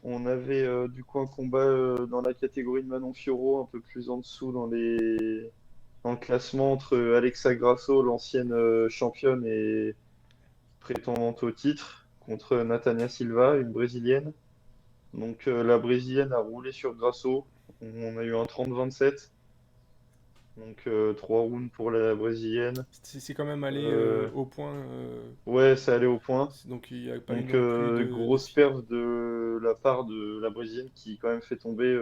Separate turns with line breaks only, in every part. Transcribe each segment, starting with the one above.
On avait du coup un combat dans la catégorie de Manon Fiorot, un peu plus en dessous dans le classement entre Alexa Grasso, l'ancienne championne et prétendante au titre, contre Natania Silva, une brésilienne. Donc la brésilienne a roulé sur Grasso. On a eu un 30-27. Donc 3 rounds pour la brésilienne.
C'est quand même allé
Euh,
au point.
ouais, ça allait au point.
Donc il n'y a pas eu
Donc
non plus de
grosse perf de la part de la brésilienne qui quand même fait tomber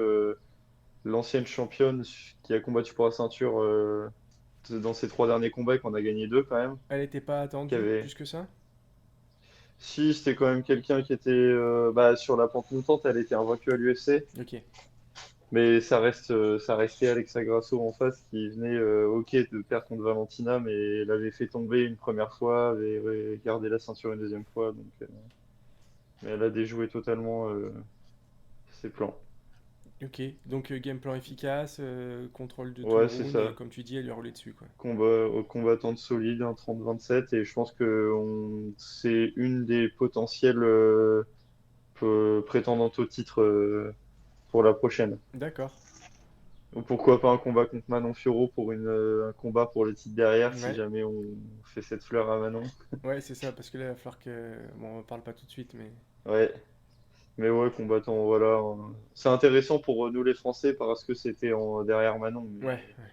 l'ancienne championne qui a combattu pour la ceinture dans ses 3 derniers combats et qu'on a gagné deux quand même.
Elle n'était pas
Qui
attendue
avait...
plus que ça?
Si, c'était quand même quelqu'un qui était bah, sur la pente montante, elle était invaincue à l'UFC.
Ok.
Mais ça restait Alexa Grasso en face qui venait, ok, de perdre contre Valentina, mais elle avait fait tomber une première fois, avait gardé la ceinture une deuxième fois, donc, mais elle a déjoué totalement ses plans.
Ok. Donc game plan efficace, contrôle de tout le
Ouais, c'est
round, et
ça.
comme tu dis, elle lui a roulé dessus, quoi.
Combattante solide, un 30-27, et je pense que c'est une des potentielles prétendantes au titre pour la prochaine.
D'accord.
Ou pourquoi pas un combat contre Manon Fiorot pour un combat pour le titre derrière si
Ouais.
jamais on fait cette fleur à Manon.
Ouais, c'est ça, parce que là, il va falloir que. Bon, on parle pas tout de suite, mais.
Ouais, mais ouais, combattant, voilà. C'est intéressant pour nous les Français parce que c'était derrière Manon,
Ouais.
mais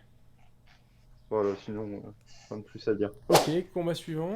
voilà, sinon, rien de plus à dire.
Ok, combat suivant.